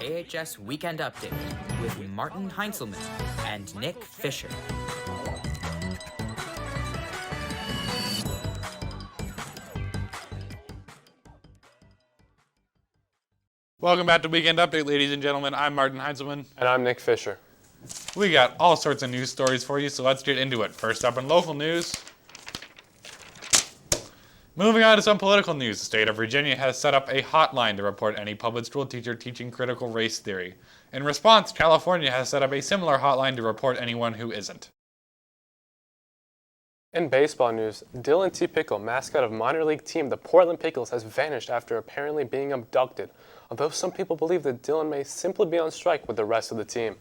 KHS Weekend Update with Martin Heinzelman and Nick Fisher. Welcome back to Weekend Update, ladies and gentlemen. I'm Martin Heinzelman. And I'm Nick Fisher. We got all sorts of news stories for you, so let's get into it. First up in local news. Moving on to some political news, the state of Virginia has set up a hotline to report any public school teacher teaching critical race theory. In response, California has set up a similar hotline to report anyone who isn't. In baseball news, Dylan T. Pickle, mascot of minor league team the Portland Pickles, has vanished after apparently being abducted, although some people believe that Dylan may simply be on strike with the rest of the team.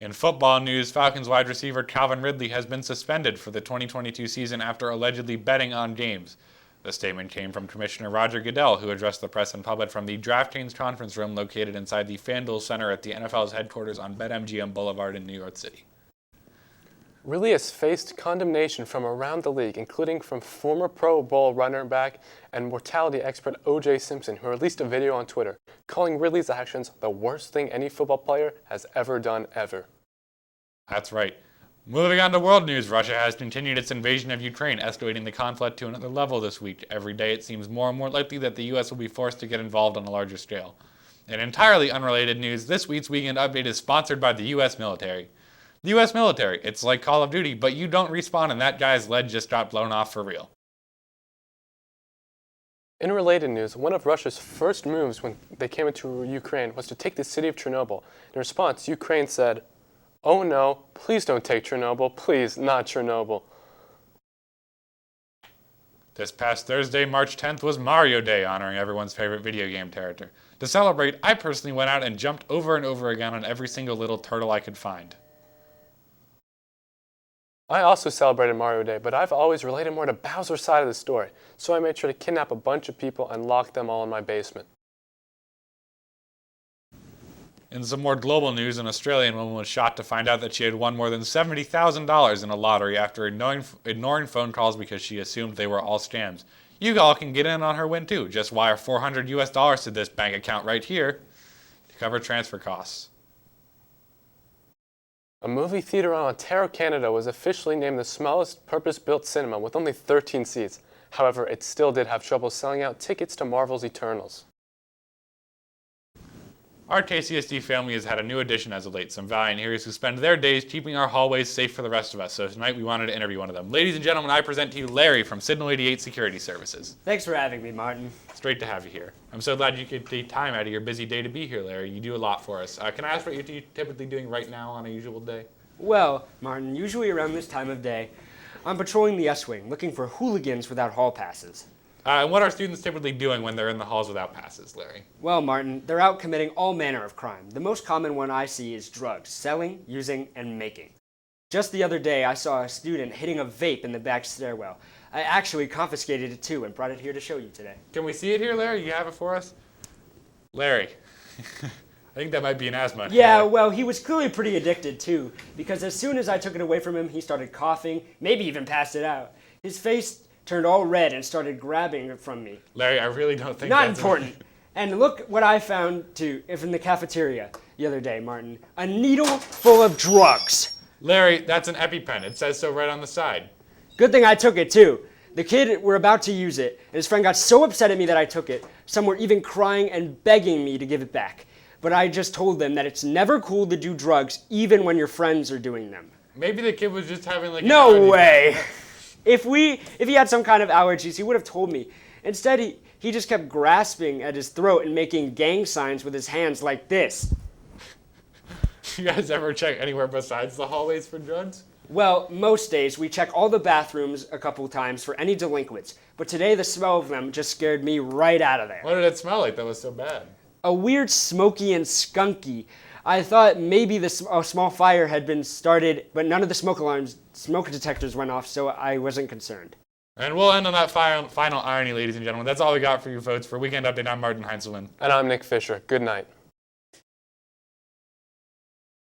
In football news, Falcons wide receiver Calvin Ridley has been suspended for the 2022 season after allegedly betting on games. The statement came from Commissioner Roger Goodell, who addressed the press and public from the DraftKings conference room located inside the FanDuel Center at the NFL's headquarters on BetMGM Boulevard in New York City. Ridley has faced condemnation from around the league, including from former Pro Bowl running back and mortality expert O.J. Simpson, who released a video on Twitter calling Ridley's actions the worst thing any football player has ever done ever. That's right. Moving on to world news, Russia has continued its invasion of Ukraine, escalating the conflict to another level this week. Every day it seems more and more likely that the U.S. will be forced to get involved on a larger scale. In entirely unrelated news, this week's Weekend Update is sponsored by the U.S. military. The U.S. military, it's like Call of Duty, but you don't respawn and that guy's leg just got blown off for real. In related news, one of Russia's first moves when they came into Ukraine was to take the city of Chernobyl. In response, Ukraine said, "Oh no, please don't take Chernobyl, please, not Chernobyl." This past Thursday, March 10th, was Mario Day, honoring everyone's favorite video game character. To celebrate, I personally went out and jumped over and over again on every single little turtle I could find. I also celebrated Mario Day, but I've always related more to Bowser's side of the story, so I made sure to kidnap a bunch of people and lock them all in my basement. In some more global news, an Australian woman was shot to find out that she had won more than $70,000 in a lottery after ignoring phone calls because she assumed they were all scams. You all can get in on her win too. Just wire $400 to this bank account right here to cover transfer costs. A movie theater in Ontario, Canada was officially named the smallest purpose-built cinema with only 13 seats. However, it still did have trouble selling out tickets to Marvel's Eternals. Our KCSD family has had a new addition as of late, some valiant heroes who spend their days keeping our hallways safe for the rest of us, so tonight we wanted to interview one of them. Ladies and gentlemen, I present to you Larry from Signal 88 Security Services. Thanks for having me, Martin. It's great to have you here. I'm so glad you could take time out of your busy day to be here, Larry. You do a lot for us. Can I ask what you're typically doing right now on a usual day? Well, Martin, usually around this time of day, I'm patrolling the S-Wing, looking for hooligans without hall passes. And what are students typically doing when they're in the halls without passes, Larry? Well, Martin, they're out committing all manner of crime. The most common one I see is drugs, selling, using, and making. Just the other day, I saw a student hitting a vape in the back stairwell. I actually confiscated it too and brought it here to show you today. Can we see it here, Larry? You have it for us? Larry. I think that might be an asthma. Yeah, well, he was clearly pretty addicted too, because as soon as I took it away from him, he started coughing, maybe even passed it out. His face turned all red and started grabbing it from me. Larry, I really don't think Not that's important. And look what I found too, in the cafeteria the other day, Martin. A needle full of drugs. Larry, that's an EpiPen. It says so right on the side. Good thing I took it too. The kid were about to use it, and his friend got so upset at me that I took it. Some were even crying and begging me to give it back. But I just told them that it's never cool to do drugs, even when your friends are doing them. Maybe the kid was just having like No way! If he had some kind of allergies, he would have told me. Instead, he just kept grasping at his throat and making gang signs with his hands like this. You guys ever check anywhere besides the hallways for drugs? Well, most days we check all the bathrooms a couple times for any delinquents, but today the smell of them just scared me right out of there. What did it smell like that was so bad? A weird smoky and skunky. I thought maybe a small fire had been started, but none of the smoke detectors went off, so I wasn't concerned. And we'll end on that final irony, ladies and gentlemen. That's all we got for you folks for Weekend Update. I'm Martin Heinzelman. And I'm Nick Fisher. Good night.